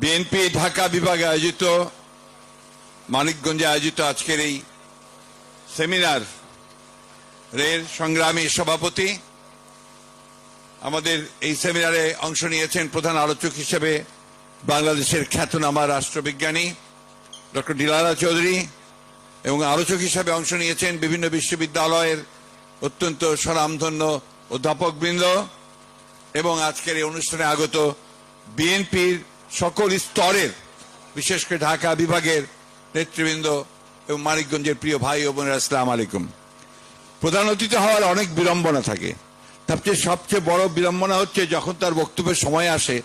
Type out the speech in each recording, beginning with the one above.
BNP Dhaka বিভাগে আয়োজিত মানিকগঞ্জে আয়োজিত আজকের এই সেমিনার এর সংগ্রামী সভাপতি আমাদের এই সেমিনারে অংশ নিয়েছেন প্রধান আলোচক হিসেবে বাংলাদেশের খ্যাতনামা রাষ্ট্রবিজ্ঞানী ডক্টর ডিলারা চৌধুরী এবং আলোচক হিসেবে অংশ নিয়েছেন বিভিন্ন বিশ্ববিদ্যালয়ের অত্যন্ত স্বনামধন্য অধ্যাপকবৃন্দ এবং আজকের এই অনুষ্ঠানে আগত বিএনপির সকল স্তরের বিশেষ করে ঢাকা বিভাগের নেতৃবৃন্দ এবং মানিকগঞ্জের প্রিয় ভাই ও বোনেরা, আসসালামু আলাইকুম। প্রধান অতিথি হওয়ার অনেক বিড়ম্বনা থাকে, সবচেয়ে বড় বিড়ম্বনা হচ্ছে যখন তার বক্তব্যের সময় আসে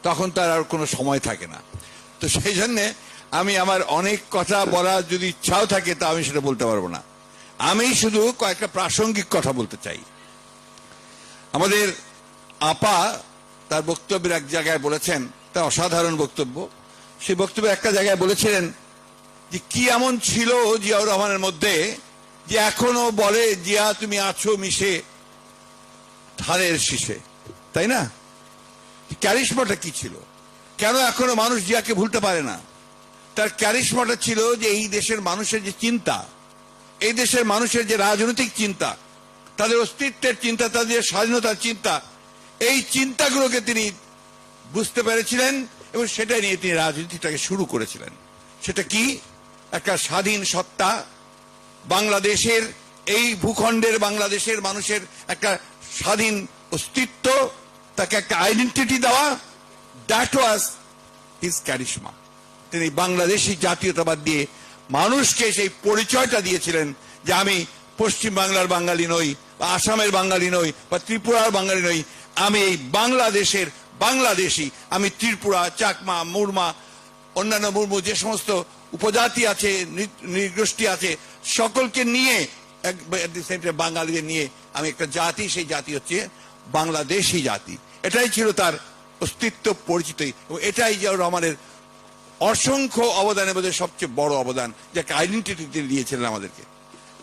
তখন তার আর কোনো সময় থাকে না। তো সেই জন্যে আমি আমার অনেক কথা বলার যদি ইচ্ছাও থাকে তা আমি সেটা বলতে পারবো না। আমি শুধু কয়েকটা প্রাসঙ্গিক কথা বলতে চাই। আমাদের আপা তার বক্তব্যের এক জায়গায় বলেছেন, তার অসাধারণ বক্তব্য, সেই বক্তব্যে একটা জায়গায় বলেছিলেন যে কি এমন ছিল জিয়াউর রহমানের মধ্যে যে এখনো বলে জিয়া তুমি আছো মিশে ধানের শীষে, তাই না? ক্যারিশমাটা কি ছিল? কেন এখনো মানুষ জিয়াকে ভুলতে পারে না? তার ক্যারিশমাটা ছিল যে এই দেশের মানুষের যে চিন্তা, এই দেশের মানুষের যে রাজনৈতিক চিন্তা, তাদের অস্তিত্বের চিন্তা, তাদের স্বাধীনতার চিন্তা, এই চিন্তাগুলোকে তিনি বুঝতে পেরেছিলেন এবং সেটা নিয়ে তিনি রাজনীতিটাকে শুরু করেছিলেন। সেটা কি? একটা স্বাধীন সত্তা, বাংলাদেশের এই ভূখণ্ডের বাংলাদেশের মানুষের একটা স্বাধীন অস্তিত্ব, তাকে একটা আইডেন্টিটি দেওয়া। That was his charisma. তিনি বাংলাদেশি জাতীয়তাবাদ দিয়ে মানুষকে সেই পরিচয়টা দিয়েছিলেন যে আমি পশ্চিম বাংলার বাঙালি নই, বা আসামের বাঙালি নই, বা ত্রিপুরার বাঙালি নই, আমি এই বাংলাদেশের বাংলাদেশি। আমি ত্রিপুরা, চাকমা, মুরমা, অন্যান্য মুর্মু যে সমস্ত উপজাতি আছে, নৃগোষ্ঠী আছে, সকলকে নিয়ে বাঙালিদের নিয়ে আমি একটা জাতি, সেই জাতি হচ্ছে বাংলাদেশি জাতি। এটাই ছিল তার অস্তিত্ব পরিচিত, এবং এটাই জিয়াউর রহমানের অসংখ্য অবদানের মধ্যে সবচেয়ে বড় অবদান, যে একটা আইডেন্টিটি তিনি দিয়েছিলেন আমাদেরকে।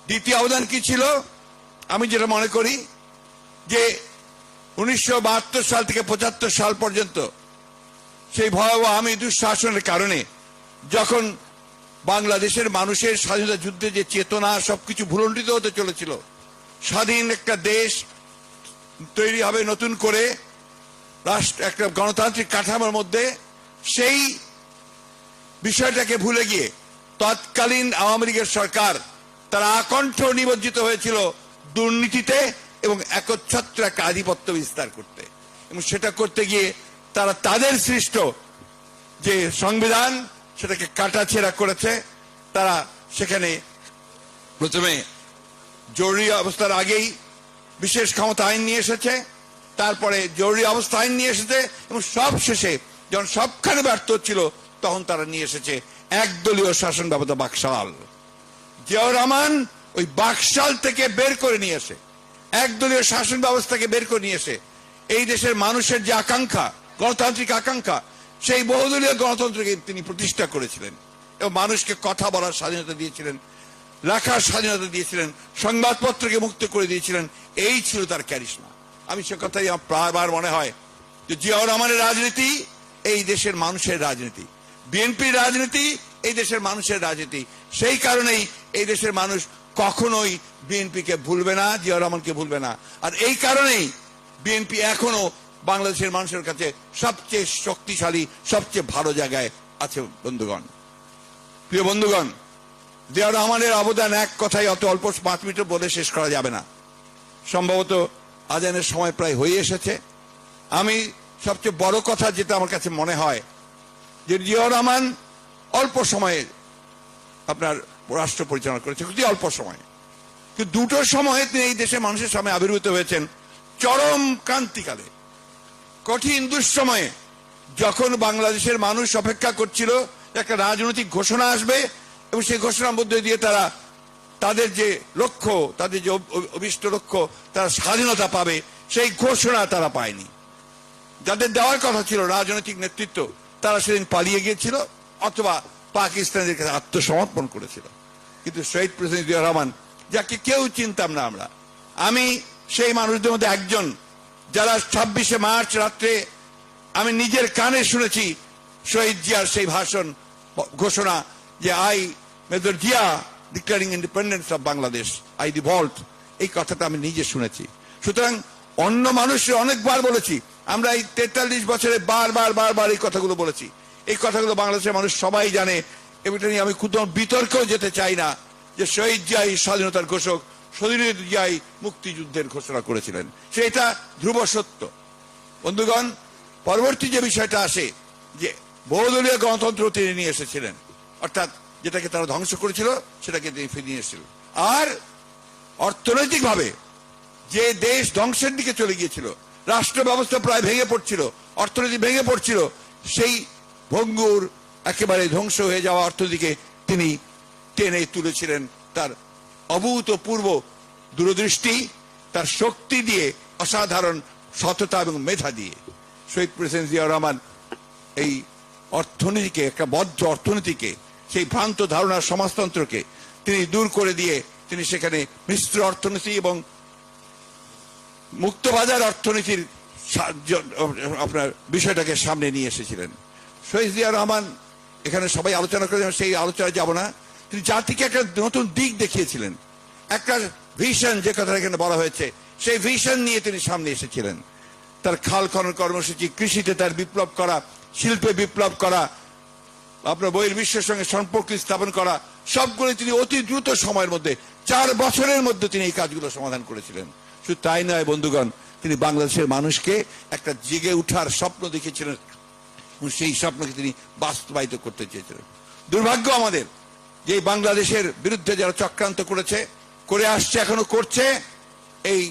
দ্বিতীয় অবদান কি ছিল? আমি যেটা মনে করি যে 1972 সাল থেকে 75 সাল পর্যন্ত সেই ভয়াবহ আমি দুঃশাসনের কারণে যখন বাংলাদেশের মানুষের স্বাধীনতা যুদ্ধে যে চেতনা সবকিছু ভুলণ্ঠিত হতে চলেছিল, স্বাধীন একটা দেশ তৈরি হবে নতুন করে রাষ্ট্র, একটা গণতান্ত্রিক কাঠামোর মধ্যে, সেই বিষয়টাকে ভুলে গিয়ে তৎকালীন আওয়ামী লীগের সরকার তারা আকণ্ঠ নিমজ্জিত হয়েছিল দুর্নীতিতে এবং একচ্ছত্র একটা আধিপত্য বিস্তার করতে। এবং সেটা করতে গিয়ে তারা তাদের সৃষ্ট যে সংবিধান সেটাকে কাটাছেঁড়া করেছে। তারা সেখানে প্রথমে জরুরি অবস্থার আগেই বিশেষ ক্ষমতা আইন নিয়ে এসেছে, তারপরে জরুরি অবস্থা আইন নিয়ে এসেছে, এবং সব শেষে যখন সবখানে ব্যর্থ হচ্ছিল তখন তারা নিয়ে এসেছে একদলীয় শাসন ব্যবস্থা, বাকশাল। জিয়াউর রহমান ওই বাকশাল থেকে বের করে নিয়ে এসে, একদলীয় শাসন ব্যবস্থাকে বের করে নিয়ে এসে এই দেশের মানুষের যে আকাঙ্ক্ষা, গণতান্ত্রিক আকাঙ্ক্ষা, সেই বহুদলীয় গণতন্ত্রকে তিনি প্রতিষ্ঠা করেছিলেন এবং মানুষকে কথা বলার স্বাধীনতা দিয়েছিলেন, লেখার স্বাধীনতা দিয়েছিলেন, সংবাদপত্রকে মুক্ত করে দিয়েছিলেন। এই ছিল তার ক্যারিশমা। আমি সে কথাই আমার প্রায়বার মনে হয় যে জিয়াউর রহমানের রাজনীতি এই দেশের মানুষের রাজনীতি, বিএনপির রাজনীতি এই দেশের মানুষের রাজনীতি। সেই কারণেই এই দেশের মানুষ কখনোই বিএনপিকে ভুলবে না, জিয়াউর রহমানকে ভুলবে না। আর এই কারণেই বিএনপি এখনো বাংলাদেশের মানুষের কাছে সবচেয়ে শক্তিশালী, সবচেয়ে ভালো জায়গায় আছে। বন্ধুগণ, প্রিয় বন্ধুগণ, জিয়াউর রহমানের অবদান এক কথায় অত অল্প 5 মিনিট বলে শেষ করা যাবে না। সম্ভবত আজানের সময় প্রায় হয়ে এসেছে। আমি সবচেয়ে বড় কথা যেটা আমার কাছে মনে হয় যে জিয়াউর রহমান অল্প সময়ে আপনার রাষ্ট্র পরিচালনা করেছে, খুবই অল্প সময়ে, কিন্তু দুটো সময়ে তিনি এই দেশের মানুষের সামনে আবির্ভূত হয়েছেন। চরম ক্রান্তিকালে, কঠিন দুঃসময়ে, যখন বাংলাদেশের মানুষ অপেক্ষা করছিল একটা রাজনৈতিক ঘোষণা আসবে এবং সেই ঘোষণার মধ্যে দিয়ে তারা তাদের যে লক্ষ্য, তাদের যে অভিষ্ট লক্ষ্য, তারা স্বাধীনতা পাবে, সেই ঘোষণা তারা পায়নি। যাদের দেওয়ার কথা ছিল রাজনৈতিক নেতৃত্ব, তারা সেদিন পালিয়ে গিয়েছিল অথবা পাকিস্তানের কাছে আত্মসমর্পণ করেছিল। কিন্তু শহীদ প্রেসিডেন্ট জিয়াউর রহমান, যাকে কেউ চিনতাম না আমরা, আমি সেই মানুষদের মধ্যে একজন, যারা 26শে মার্চ রাত্রে আমি নিজের কানে শুনেছি শহীদ জিয়ার সেই ভাষণ ঘোষণা যে I major Zia declaring independence of Bangladesh, I revolt, এই কথাটা আমি নিজে শুনেছি। সুতরাং অন্য মানুষের অনেকবার বলেছি, আমরা এই 43 বছরে বারবার এই কথাগুলো বলেছি। এই কথাগুলো বাংলাদেশের মানুষ সবাই জানে। এটা নিয়ে আমি কোনো বিতর্কেও যেতে চাই না যে শহীদ জিয়াই স্বাধীনতার ঘোষক, শহীদ জিয়াই মুক্তিযুদ্ধের ঘোষণা করেছিলেন, সেটা ধ্রুব সত্য। বন্ধুগণ, পরবর্তী যে বিষয়টা আসে যে বহুদলীয় গণতন্ত্র তিনি নিয়ে এসেছিলেন, অর্থাৎ যেটাকে তারা ধ্বংস করেছিল সেটাকে তিনি ফিরিয়ে এসেছিলেন। আর অর্থনৈতিকভাবে যে দেশ ধ্বংসের দিকে চলে গিয়েছিল, রাষ্ট্র ব্যবস্থা প্রায় ভেঙে পড়ছিল, অর্থনীতি ভেঙে পড়ছিল, সেই ভঙ্গুর একেবারে ধ্বংস হয়ে যাওয়া অর্থনীতিকে তিনি টেনে তুলেছিলেন তার অভূতপূর্ব দূরদৃষ্টি, তার শক্তি দিয়ে, অসাধারণ সততা এবং মেধা দিয়ে। শহীদ প্রেসিডেন্ট জিয়াউর রহমান এই অর্থনীতিকে, একটা বদ্ধ অর্থনীতিকে, সেই ভ্রান্ত ধারণার সমাজতন্ত্রকে তিনি দূর করে দিয়ে তিনি সেখানে মিশ্র অর্থনীতি এবং মুক্তবাজার অর্থনীতির আপনার বিষয়টাকে সামনে নিয়ে এসেছিলেন। শহীদ জিয়াউর রহমান, এখানে সবাই আলোচনা করে, সেই আলোচনায় যাব না, তিনি জাতিকে একটা নতুন দিক দেখিয়েছিলেন, একটা ভিশন, যে কথা এখানে বলা হয়েছে, সেই ভিশন নিয়ে তিনি সামনে এসেছিলেন। তার খাল খনন কর্মসূচি, কৃষিতে তার বিপ্লব করা, শিল্পে বিপ্লব করা, আপনার বহির্বিশ্বের সঙ্গে সম্পর্ক স্থাপন করা, সবগুলো তিনি অতি দ্রুত সময়ের মধ্যে 4 বছরের মধ্যে তিনি এই কাজগুলো সমাধান করেছিলেন। শুধু তাই নয় বন্ধুগণ, তিনি বাংলাদেশের মানুষকে একটা জেগে উঠার স্বপ্ন দেখেছিলেন, সেই স্বপ্নকে তিনি বাস্তবায়িত করতে চেয়েছিলেন। দুর্ভাগ্য আমাদের যে বাংলাদেশের বিরুদ্ধে যারা চক্রান্ত করেছে, করে আসছে, এখনো করছে, এই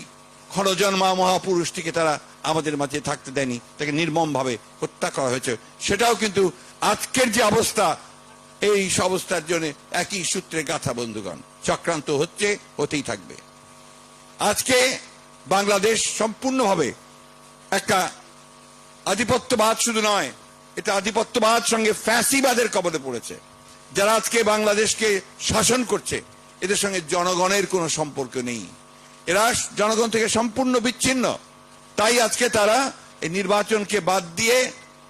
ক্ষণজন্মা মহাপুরুষটিকে তারা আমাদের মাঝে থাকতে দেয়নি, তাকে নির্মমভাবে হত্যা করা হয়েছে। সেটাও কিন্তু আজকের যে অবস্থা, এই অবস্থার জন্য একই সূত্রে গাথা বন্ধুগণ, চক্রান্ত হচ্ছে, হতেই থাকবে। আজকে বাংলাদেশ সম্পূর্ণভাবে একটা আধিপত্যবাদ শুধু নয়, এটা আধিপত্যবাদ সঙ্গে ফ্যাসিবাদের কবলে পড়েছে। যারা আজকে বাংলাদেশকে শাসন করছে, এদের সঙ্গে জনগণের কোনো সম্পর্ক নেই, এরা জনগণ থেকে সম্পূর্ণ বিচ্ছিন্ন। তাই আজকে তারা এই নির্বাচনকে বাদ দিয়ে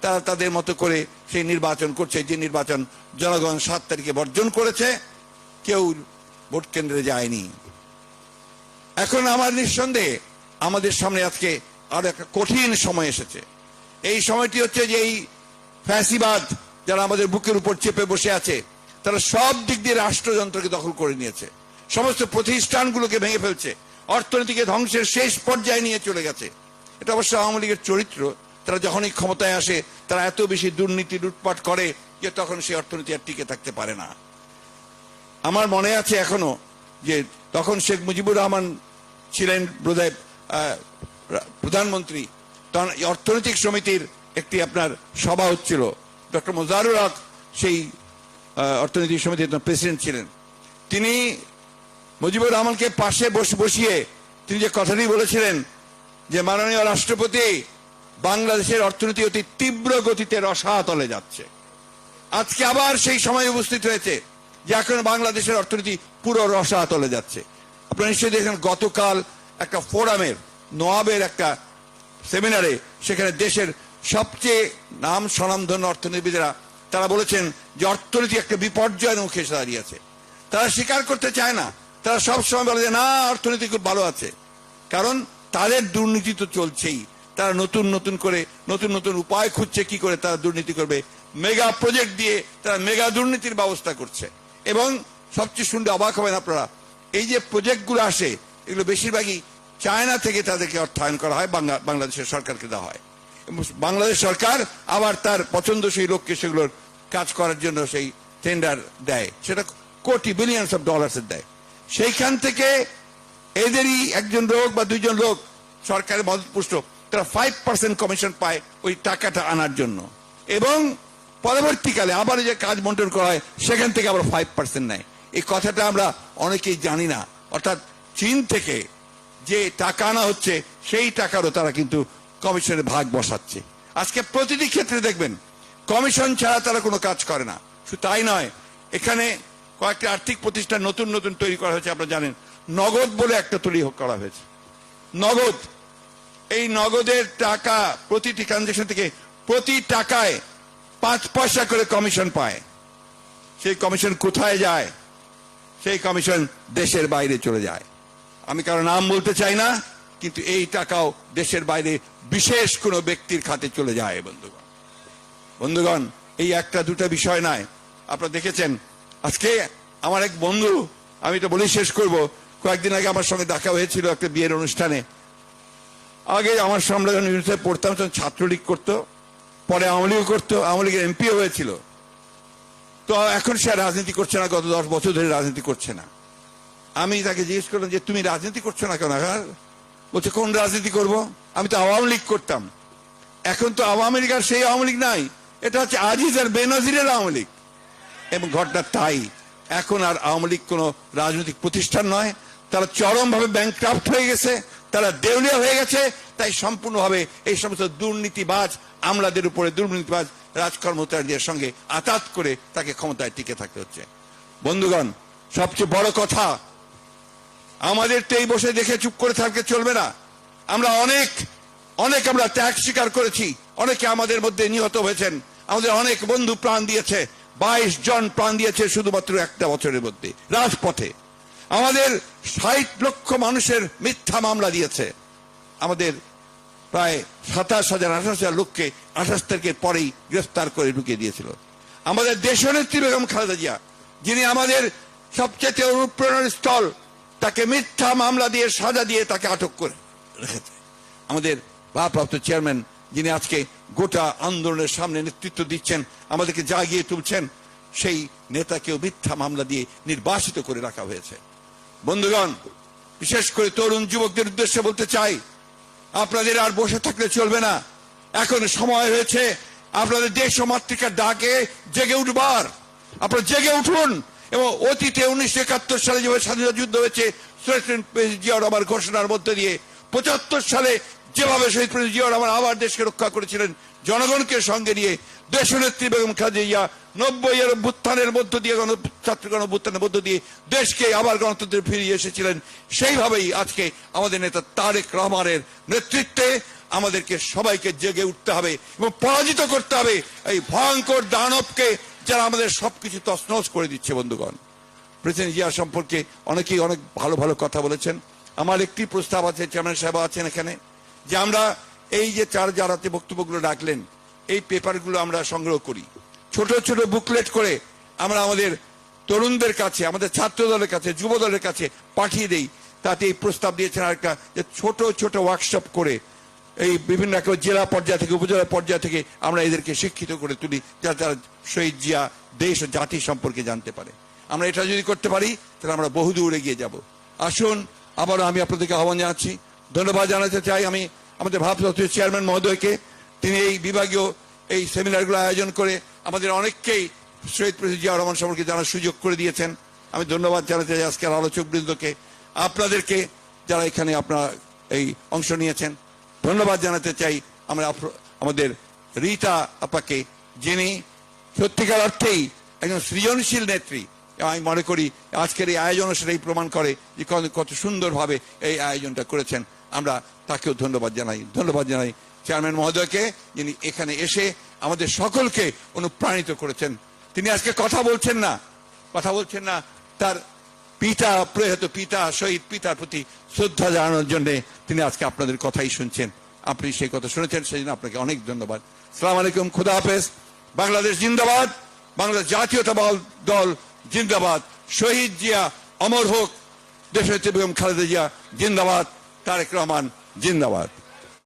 তারা তাদের মতো করে সেই নির্বাচন করছে, যে নির্বাচন জনগণ 7 তারিখে বর্জন করেছে, কেউ ভোট কেন্দ্রে যায়নি। এখন আমার নিঃসন্দেহে আমাদের সামনে আজকে আরো একটা কঠিন সময় এসেছে। এই সময়টি হচ্ছে যে এই ফ্যাসিবাদ যারা আমাদের বুকের উপর চেপে বসে আছে, তারা সব দিক দিয়ে রাষ্ট্রযন্ত্রকে দখল করে নিয়েছে, সমস্ত প্রতিষ্ঠানগুলোকে ভেঙে ফেলছে, অর্থনীতিকে ধ্বংসের শেষ পর্যায়ে নিয়ে চলে গেছে। এটা অবশ্য আওয়ামী লীগের চরিত্র। তারা যখনই ক্ষমতায় আসে, তারা এত বেশি দুর্নীতি লুটপাট করে যে তখন সেই অর্থনীতি আর টিকে থাকতে পারে না। আমার মনে আছে এখনো যে তখন শেখ মুজিবুর রহমান ছিলেন বোধহয় প্রধানমন্ত্রী, তখন অর্থনৈতিক সমিতির একটি আপনার সভা হচ্ছিল, ডক্টর মোজারুল হক সেই অর্থনৈতিক সমিতির প্রেসিডেন্ট ছিলেন। তিনি মুজিবুর রহমানকে পাশে বসিয়ে তিনি যে কথাটি বলেছিলেন যে মাননীয় রাষ্ট্রপতি, বাংলাদেশের অর্থনীতি অতি তীব্র গতিতে রসাতলে যাচ্ছে। আজকে আবার সেই সময় উপস্থিত হয়েছে যে এখন বাংলাদেশের অর্থনীতি পুরো রসাতলে যাচ্ছে। আপনারা নিশ্চয়ই দেখেন, গতকাল একটা ফোরামের নোয়াবের একটা সেমিনারে, সেখানে দেশের সবচেয়ে নাম স্বনামধন্য অর্থনীতিবিদেরা তারা বলেছেন যে অর্থনীতি একটা বিপর্যয়ের মুখে এসে দাঁড়িয়েছে। তারা স্বীকার করতে চায় না, তারা সবসময় বলে যে না, অর্থনীতি খুব ভালো আছে, কারণ তাদের দুর্নীতি তো চলছেই। তারা নতুন নতুন উপায় খুঁজছে কি করে তারা দুর্নীতি করবে, মেগা প্রজেক্ট দিয়ে তারা মেগা দুর্নীতির ব্যবস্থা করছে। এবং সবচেয়ে শুনলে অবাক হবেন আপনারা, এই যে প্রজেক্টগুলো আসে, এগুলো বেশিরভাগই চায়না থেকে তাদেরকে অর্থায়ন করা হয়, বাংলাদেশের সরকারকে দেওয়া হয়। বাংলাদেশ সরকার আবার তার পছন্দসই লোককে সেগুলোর কাজ করার জন্য সেই টেন্ডার দেয়, সেটা কোটি বিলিয়নস অফ ডলার্স দেয়। সেইখান থেকে এদেরই একজন লোক বা 2জন লোক সরকারের মদতপুষ্ট, তারা 5% কমিশন পায় ওই টাকাটা আনার জন্য, এবং পরবর্তীকালে আবার যে কাজ বন্টন করা হয় সেখান থেকে আবার 5% নেয়। এই কথাটা আমরা অনেকেই জানি না। অর্থাৎ চীন থেকে যে টাকা আনা হচ্ছে সেই টাকারও তারা কিন্তু কমিশনের ভাগ বসাচ্ছে। আজকে প্রতিটি ক্ষেত্রে দেখবেন কমিশন ছাড়া তারা কোনো কাজ করে না। শুধু তাই নয়, এখানে কয়েকটি আর্থিক প্রতিষ্ঠান নতুন তৈরি করা হয়েছে। আপনারা জানেন, নগদ বলে একটা তৈরি করা হয়েছে। নগদ, এই নগদের টাকা প্রতিটি ট্রানজাকশন থেকে প্রতি টাকায় 5 পয়সা করে কমিশন পায়। সেই কমিশন কোথায় যায়? সেই কমিশন দেশের বাইরে চলে যায়। আমি কারো নাম বলতে চাই না, কিন্তু এই টাকাও দেশের বাইরে বিশেষ কোনো ব্যক্তির খাতে চলে যায়। বন্ধুগণ, এই একটা দুটা বিষয় নয়। আপনারা দেখেছেন আজকে আমার এক বন্ধু, আমি তো বলেই শেষ করব, কয়েকদিন আগে আমার সঙ্গে দেখা হয়েছিল একটা বিয়ের অনুষ্ঠানে। আগে আমার সামনে যখন ইউনিভার্সিটিতে পড়তাম তখন ছাত্রলীগ করতো, পরে আওয়ামী লীগ করতো, আওয়ামী লীগের এমপিও হয়েছিল। তো এখন সে রাজনীতি করছে না, গত 10 বছর ধরে রাজনীতি করছে না। আমি তাকে জিজ্ঞেস করলাম যে তুমি রাজনীতি করছো না কেন? বলছে কোন রাজনীতি করব? আমি তো আওয়ামী লীগ করতাম। এখন তো আওয়ামী লীগ আর সেই আওয়ামী লীগ নাই, এটা হচ্ছে আজিজ আর বেনজিরের আওয়ামী লীগ। এবং ঘটনা তাই, এখন আর আওয়ামী লীগ কোন রাজনৈতিক প্রতিষ্ঠান নয়, তারা চরমভাবে ব্যাংকরাপ্ট হয়ে গেছে, তারা দেউলিয়া হয়ে গেছে। তাই সম্পূর্ণভাবে এই সমস্ত দুর্নীতিবাজ আমলাদের উপরে, দুর্নীতিবাজ রাজকর্মচারীদের সঙ্গে আতাত করে তাকে ক্ষমতায় টিকে থাকতে হচ্ছে। বন্ধুগণ, সবচেয়ে বড় কথা, আমাদের তো এই বসে দেখে চুপ করে থাকতে চলবে না। আমরা অনেক আমরা ত্যাগ স্বীকার করেছি, অনেকে আমাদের মধ্যে নিহত হয়েছেন, আমাদের অনেক বন্ধু প্রাণ দিয়েছে। 22 জন প্রাণ দিয়েছে শুধুমাত্র একটা বছরের মধ্যে রাজপথে। আমাদের 60 লক্ষ মানুষের মিথ্যা মামলা দিয়েছে। আমাদের প্রায় 27,000-28,000 লোককে 28 তারিখের পরেই গ্রেফতার করে ঢুকিয়ে দিয়েছিল। আমাদের দেশনেত্রী বেগম খালেদা জিয়া, যিনি আমাদের সবচেয়ে অনুপ্রেরণার স্থল, তাকে মিথ্যা মামলা দিয়ে সাজা দিয়ে তাকে আটক করে রেখেছে। আমাদের ভারপ্রাপ্ত চেয়ারম্যান, যিনি আজকে গোটা আন্দোলনের সামনে নেতৃত্ব দিচ্ছেন, আমাদেরকে জাগিয়ে তুলছেন, সেই নেতাকেও মিথ্যা মামলা দিয়ে নির্বাসিত করে রাখা হয়েছে। বন্ধুগণ, বিশেষ করে তরুণ যুবকদের উদ্দেশ্যে বলতে চাই, আপনাদের আর বসে থাকলে চলবে না। এখন সময় হয়েছে আপনাদের দেশ ও মাতৃকার ডাকে জেগে উঠবার। আপনারা জেগে উঠুন এবং অতীতে 1971 সালে যেভাবে স্বাধীনতা যুদ্ধ হয়েছে জিয়া রহমান ঘোষণার মধ্যে দিয়ে, 75 সালে যেভাবে শহীদ প্রেসিডেন্ট জিয়া রহমান আবার দেশকে রক্ষা করেছিলেন জনগণকে সঙ্গে নিয়ে, দেশনেত্রী বেগম খালেদা জিয়া 90-এর অভ্যুত্থানের মধ্য দিয়ে, ছাত্র গণঅভ্যুত্থানের মধ্য দিয়ে দেশকে আবার গণতন্ত্রে ফিরিয়ে এসেছিলেন। সেইভাবেই আজকে আমাদের নেতা তারেক রহমানের নেতৃত্বে আমাদেরকে সবাইকে জেগে উঠতে হবে এবং পরাজিত করতে হবে এই ভয়ঙ্কর দানবকে, যারা আমাদের সবকিছু তছনছ করে দিচ্ছে। বন্ধুগণ, প্রেসিডেন্ট জিয়া সম্পর্কে অনেকেই অনেক ভালো ভালো কথা বলেছেন। আমার একটি প্রস্তাব আছে, চেয়ারম্যান সাহেব আছেন এখানে, যে আমরা এই যে যারাতে বক্তব্যগুলো ডাকলেন, এই পেপারগুলো আমরা সংগ্রহ করি, ছোট ছোট বুকলেট করে আমরা আমাদের তরুণদের কাছে, আমাদের ছাত্র দলের কাছে, যুব দলের কাছে পাঠিয়ে দেই। তাতে এই প্রস্তাব দিয়েছেন আরেকটা, যে ছোট ছোট ওয়ার্কশপ করে এই বিভিন্ন জেলা পর্যায় থেকে, উপজেলা পর্যায় থেকে আমরা এদেরকে শিক্ষিত করে তুলি, যাতে তারা শহীদ জিয়া, দেশ ও জাতি সম্পর্কে জানতে পারে। আমরা এটা যদি করতে পারি তাহলে আমরা বহুদূর এগিয়ে যাব। আসুন, আবারও আমি আপনাদেরকে আহ্বান জানাচ্ছি, ধন্যবাদ জানাতে চাই আমি আমাদের ভারপ্রাপ্ত চেয়ারম্যান মহোদয়কে। তিনি এই বিভাগীয় এই সেমিনারগুলো আয়োজন করে আমাদের অনেককেই শহীদ প্রেসিডেন্ট জিয়া রহমান সম্পর্কে জানার সুযোগ করে দিয়েছেন। আমি ধন্যবাদ জানাতে চাই আজকের আলোচক বৃন্দকে, আপনাদেরকে যারা এখানে আপনারা এই অংশ নিয়েছেন। ধন্যবাদ জানাতে চাই আমরা আমাদের রীতা আপাকে, যিনি সত্যিকার অর্থেই একজন সৃজনশীল নেত্রী। আমি মনে করি আজকের এই আয়োজন সেটাই প্রমাণ করে যে কত সুন্দরভাবে এই আয়োজনটা করেছেন। আমরা তাকেও ধন্যবাদ জানাই চেয়ারম্যান মহোদয়কে, যিনি এখানে এসে আমাদের সকলকে অনুপ্রাণিত করেছেন। তিনি আজকে কথা বলছেন না, তার পিতা, প্রয়াত পিতা, শহীদ পিতার প্রতি শ্রদ্ধা জানানোর জন্য তিনি আজকে আপনাদের কথাই শুনছেন। আপনি সেই কথা শুনেছেন, সেই জন্য আপনাকে অনেক ধন্যবাদ। আসসালামু আলাইকুম, খুদা হাফেজ। বাংলাদেশ জিন্দাবাদ, বাংলাদেশ জাতীয়তাবাদী দল জিন্দাবাদ। শহীদ জিয়া অমর হোক, দেশনেত্রী বেগম খালেদা জিয়া জিন্দাবাদ, তারেক রহমান জিন্দাবাদ।